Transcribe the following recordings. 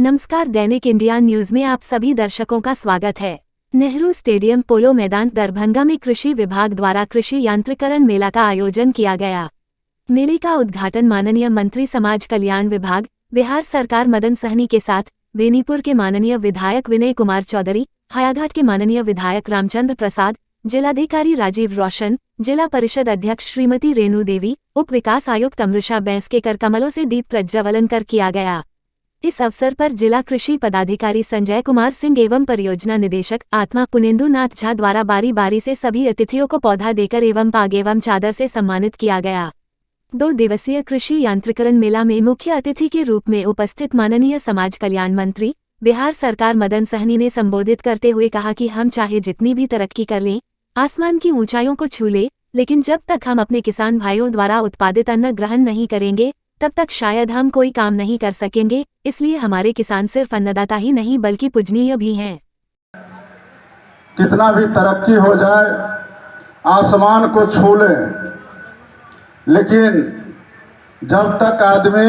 नमस्कार, दैनिक India news में आप सभी दर्शकों का स्वागत है। नेहरू स्टेडियम पोलो मैदान दरभंगा में कृषि विभाग द्वारा कृषि यांत्रिकरण मेला का आयोजन किया गया। मेले का उद्घाटन माननीय मंत्री समाज कल्याण विभाग बिहार सरकार मदन सहनी के साथ बेनीपुर के माननीय विधायक विनय कुमार चौधरी, हायाघाट के माननीय विधायक रामचंद्र प्रसाद, जिलाधिकारी राजीव रोशन, जिला परिषद अध्यक्ष श्रीमती रेणु देवी, उप विकास आयुक्त अमृषा बैंस के कर कमलों से दीप प्रज्वलन कर किया गया। इस अवसर पर जिला कृषि पदाधिकारी संजय कुमार सिंह एवं परियोजना निदेशक आत्मा पुनेंदु नाथ झा द्वारा बारी बारी से सभी अतिथियों को पौधा देकर एवं पाग एवं चादर से सम्मानित किया गया। 2 दिवसीय कृषि यांत्रिकरण मेला में मुख्य अतिथि के रूप में उपस्थित माननीय समाज कल्याण मंत्री बिहार सरकार मदन सहनी ने संबोधित करते हुए कहा कि हम चाहे जितनी भी तरक्की कर लें, आसमान की ऊंचाइयों को छू ले, लेकिन जब तक हम अपने किसान भाइयों द्वारा उत्पादित अन्न ग्रहण नहीं करेंगे तब तक शायद हम कोई काम नहीं कर सकेंगे। इसलिए हमारे किसान सिर्फ अन्नदाता ही नहीं बल्कि पूजनीय भी हैं। कितना भी तरक्की हो जाए, आसमान को छू ले, लेकिन जब तक आदमी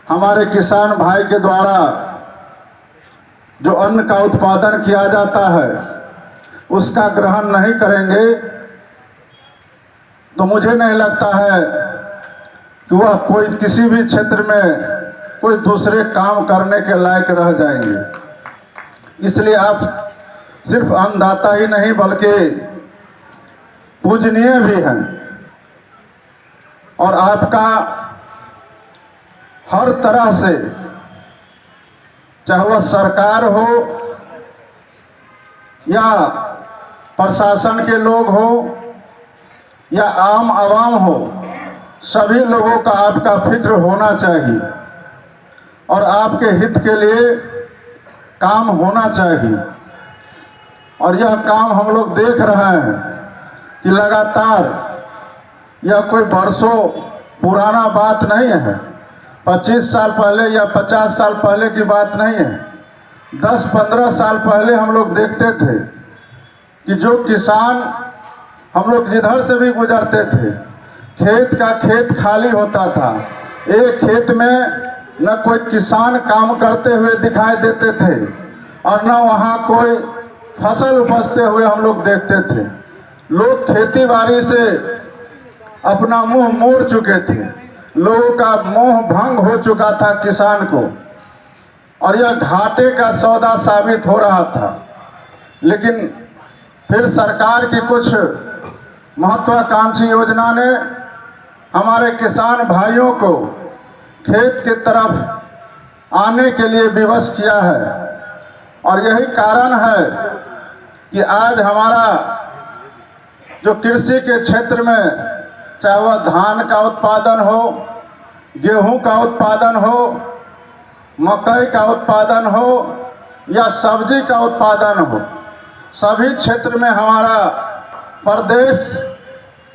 हमारे किसान भाई के द्वारा जो अन्न का उत्पादन किया जाता है उसका ग्रहण नहीं करेंगे तो मुझे नहीं लगता है कि वह कोई किसी भी क्षेत्र में कोई दूसरे काम करने के लायक रह जाएंगे। इसलिए आप सिर्फ अन्नदाता ही नहीं बल्कि पूजनीय भी हैं और आपका हर तरह से, चाहे वह सरकार हो या प्रशासन के लोग हो या आम आवाम हो, सभी लोगों का आपका फिक्र होना चाहिए और आपके हित के लिए काम होना चाहिए। और यह काम हम लोग देख रहे हैं कि लगातार, यह कोई बरसों पुराना बात नहीं है, 25 साल पहले या 50 साल पहले की बात नहीं है। 10-15 साल पहले हम लोग देखते थे कि जो किसान, हम लोग जिधर से भी गुजरते थे, खेत का खेत खाली होता था, एक खेत में न कोई किसान काम करते हुए दिखाई देते थे और न वहाँ कोई फसल उपजते हुए हम लोग देखते थे। लोग खेती बाड़ी से अपना मुंह मोड़ चुके थे, लोगों का मोह भंग हो चुका था किसान को, और यह घाटे का सौदा साबित हो रहा था। लेकिन फिर सरकार की कुछ महत्वाकांक्षी योजना ने हमारे किसान भाइयों को खेत की तरफ आने के लिए विवश किया है और यही कारण है कि आज हमारा जो कृषि के क्षेत्र में, चाहे वह धान का उत्पादन हो, गेहूं का उत्पादन हो, मकई का उत्पादन हो या सब्जी का उत्पादन हो, सभी क्षेत्र में हमारा प्रदेश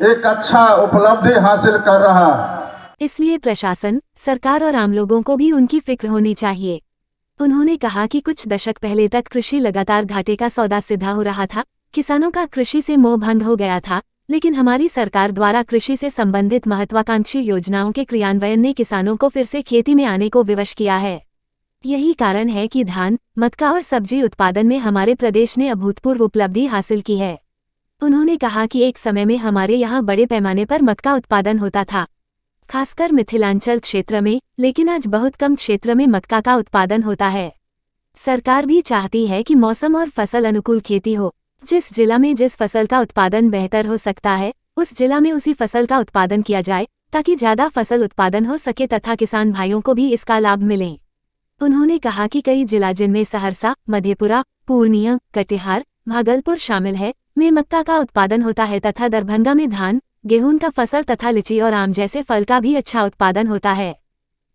एक अच्छा उपलब्धि हासिल कर रहा है। इसलिए प्रशासन, सरकार और आम लोगों को भी उनकी फिक्र होनी चाहिए। उन्होंने कहा कि कुछ दशक पहले तक कृषि लगातार घाटे का सौदा सिद्ध हो रहा था, किसानों का कृषि से मोह भंग हो गया था, लेकिन हमारी सरकार द्वारा कृषि से संबंधित महत्वाकांक्षी योजनाओं के क्रियान्वयन ने किसानों को फिर से खेती में आने को विवश किया है। यही कारण है कि धान, मक्का और सब्जी उत्पादन में हमारे प्रदेश ने अभूतपूर्व उपलब्धि हासिल की है। उन्होंने कहा कि एक समय में हमारे यहाँ बड़े पैमाने पर मक्का उत्पादन होता था, खासकर मिथिलांचल क्षेत्र में, लेकिन आज बहुत कम क्षेत्र में मक्का का उत्पादन होता है। सरकार भी चाहती है कि मौसम और फसल अनुकूल खेती हो। जिस जिला में जिस फसल का उत्पादन बेहतर हो सकता है, उस जिला में उसी फसल का उत्पादन किया जाए ताकि ज्यादा फसल उत्पादन हो सके तथा किसान भाइयों को भी इसका लाभ मिले। उन्होंने कहा कि कई जिला जिनमें सहरसा, मधेपुरा, पूर्णिया, कटिहार, भागलपुर शामिल है, में मक्का का उत्पादन होता है तथा दरभंगा में धान, गेहूं का फसल तथा लीची और आम जैसे फल का भी अच्छा उत्पादन होता है।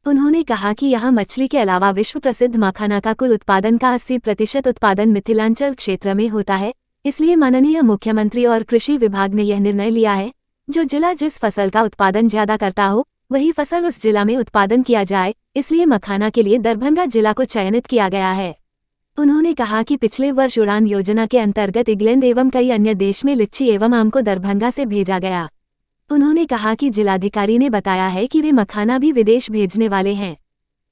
उन्होंने कहा कि यहाँ मछली के अलावा विश्व प्रसिद्ध मखाना का कुल उत्पादन का 80% उत्पादन मिथिलांचल क्षेत्र में होता है। इसलिए माननीय मुख्यमंत्री और कृषि विभाग ने यह निर्णय लिया है, जो जिला जिस फसल का उत्पादन ज्यादा करता हो वही फसल उस जिला में उत्पादन किया जाए। इसलिए मखाना के लिए दरभंगा जिला को चयनित किया गया है। उन्होंने कहा कि पिछले वर्ष उड़ान योजना के अंतर्गत इंग्लैंड एवं कई अन्य देश में लीची एवं आम को दरभंगा से भेजा गया। उन्होंने कहा कि जिलाधिकारी ने बताया है कि वे मखाना भी विदेश भेजने वाले हैं।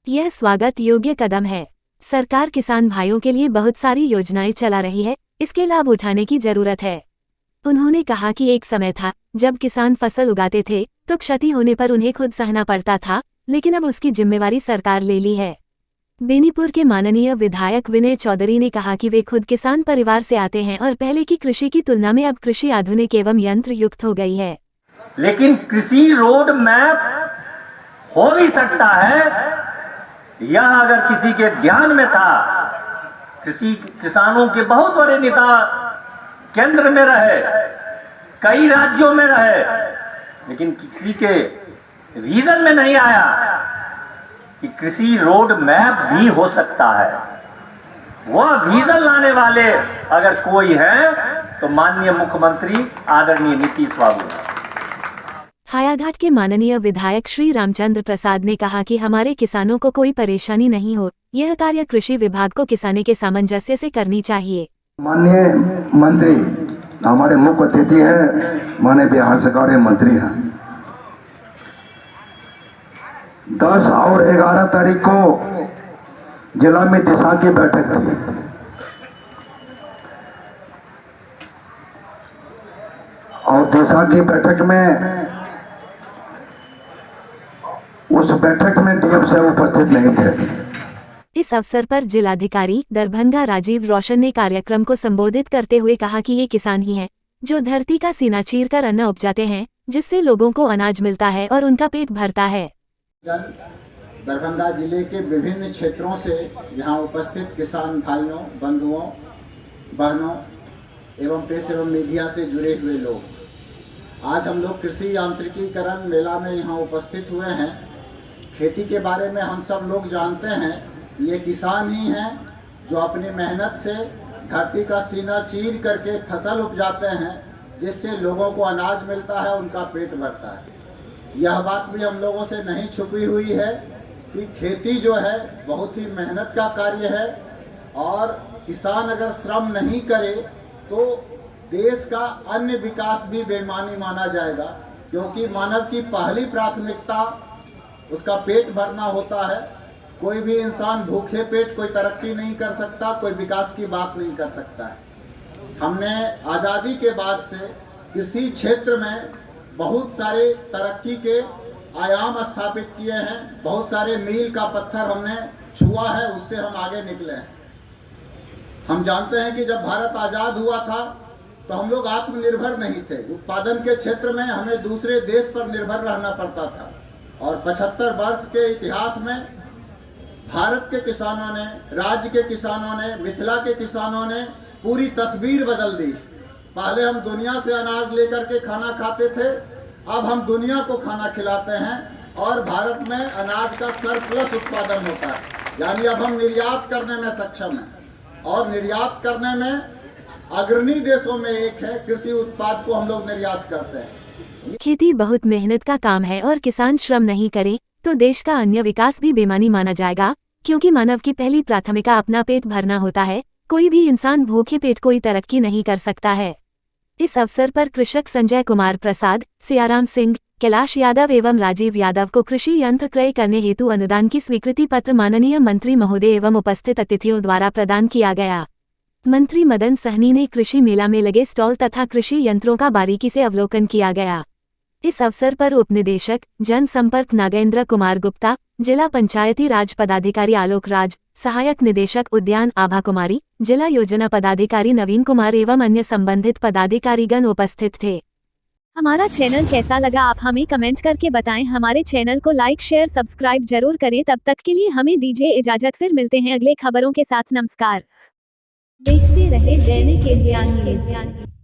यह स्वागत योग्य कदम है। सरकार किसान भाइयों के लिए बहुत सारी योजनाएं चला रही है, इसके लाभ उठाने की जरूरत है। उन्होंने कहा कि एक समय था जब किसान फसल उगाते थे तो क्षति होने पर उन्हें खुद सहना पड़ता था, लेकिन अब उसकी जिम्मेवारी सरकार ले ली है। बेनीपुर के माननीय विधायक विनय चौधरी ने कहा कि वे खुद किसान परिवार से आते हैं और पहले की कृषि की तुलना में अब कृषि आधुनिक एवं यंत्र युक्त हो गई है। लेकिन कृषि रोड मैप हो भी सकता है, यह अगर किसी के ध्यान में था। कृषि किसानों के बहुत बड़े नेता केंद्र में रहे, कई राज्यों में रहे, लेकिन किसी के विजन में नहीं आया कि कृषि रोड मैप भी हो सकता है। वह विजन लाने वाले अगर कोई है तो माननीय मुख्यमंत्री आदरणीय नीतीश बाबू हैं। हायाघाट के माननीय विधायक श्री रामचंद्र प्रसाद ने कहा कि हमारे किसानों को कोई परेशानी नहीं हो, यह कार्य कृषि विभाग को किसानी के सामंजस्य से करनी चाहिए। माननीय मंत्री हमारे मुख्य अतिथि हैं, माननीय बिहार सरकार के मंत्री हैं। 10 और 11 तारीख को जिला में दिशा की बैठक थी। और दिशा की बैठक में उस बैठक में डीएम साहब उपस्थित नहीं थे। इस अवसर पर जिलाधिकारी दरभंगा राजीव रोशन ने कार्यक्रम को संबोधित करते हुए कहा कि ये किसान ही हैं जो धरती का सीना चीरकर अन्न उपजाते हैं, जिससे लोगों को अनाज मिलता है और उनका पेट भरता है। दरभंगा जिले के विभिन्न क्षेत्रों से यहाँ उपस्थित किसान भाइयों, बंधुओं, बहनों एवं प्रेस एवं मीडिया से जुड़े हुए लोग, आज हम लोग कृषि यांत्रिकीकरण मेला में यहाँ उपस्थित हुए हैं। खेती के बारे में हम सब लोग जानते हैं, ये किसान ही हैं जो अपनी मेहनत से धरती का सीना चीर करके फसल उपजाते हैं, जिससे लोगों को अनाज मिलता है, उनका पेट भरता है। यह बात भी हम लोगों से नहीं छुपी हुई है कि खेती जो है बहुत ही मेहनत का कार्य है, और किसान अगर श्रम नहीं करे तो देश का अन्य विकास भी बेईमानी माना जाएगा, क्योंकि मानव की पहली प्राथमिकता उसका पेट भरना होता है। कोई भी इंसान भूखे पेट कोई तरक्की नहीं कर सकता, कोई विकास की बात नहीं कर सकता है। हमने आज़ादी के बाद से कृषि क्षेत्र में बहुत सारे तरक्की के आयाम स्थापित किए हैं, बहुत सारे मील का पत्थर हमने छुआ है, उससे हम आगे निकले हैं। हम जानते हैं कि जब भारत आज़ाद हुआ था तो हम लोग आत्मनिर्भर नहीं थे। उत्पादन के क्षेत्र में हमें दूसरे देश पर निर्भर रहना पड़ता था, और 75 वर्ष के इतिहास में भारत के किसानों ने, राज्य के किसानों ने, मिथिला के किसानों ने पूरी तस्वीर बदल दी। पहले हम दुनिया से अनाज लेकर के खाना खाते थे, अब हम दुनिया को खाना खिलाते हैं, और भारत में अनाज का सरप्लस उत्पादन होता है, यानी अब हम निर्यात करने में सक्षम हैं, और निर्यात करने में अग्रणी देशों में एक है। कृषि उत्पाद को हम लोग निर्यात करते हैं। खेती बहुत मेहनत का काम है, और किसान श्रम नहीं करें तो देश का अन्य विकास भी बेमानी माना जाएगा, क्योंकि मानव की पहली प्राथमिकता अपना पेट भरना होता है। कोई भी इंसान भूखे पेट कोई तरक्की नहीं कर सकता है। इस अवसर पर कृषक संजय कुमार प्रसाद, सियाराम सिंह, कैलाश यादव एवं राजीव यादव को कृषि यंत्र क्रय करने हेतु अनुदान की स्वीकृति पत्र माननीय मंत्री महोदय एवं उपस्थित अतिथियों द्वारा प्रदान किया गया। मंत्री मदन सहनी ने कृषि मेला में लगे स्टॉल तथा कृषि यंत्रों का बारीकी से अवलोकन किया गया। इस अवसर पर उपनिदेशक जनसंपर्क नागेंद्र कुमार गुप्ता, जिला पंचायती राज पदाधिकारी आलोक राज, सहायक निदेशक उद्यान आभा कुमारी, जिला योजना पदाधिकारी नवीन कुमार एवं अन्य संबंधित पदाधिकारीगण उपस्थित थे। हमारा चैनल कैसा लगा आप हमें कमेंट करके बताएं। हमारे चैनल को लाइक शेयर सब्सक्राइब जरूर करें। तब तक के लिए हमें दीजिए इजाजत, फिर मिलते हैं अगले खबरों के साथ। नमस्कार। देखते रहे दैनिक ज्ञान न्यूज़।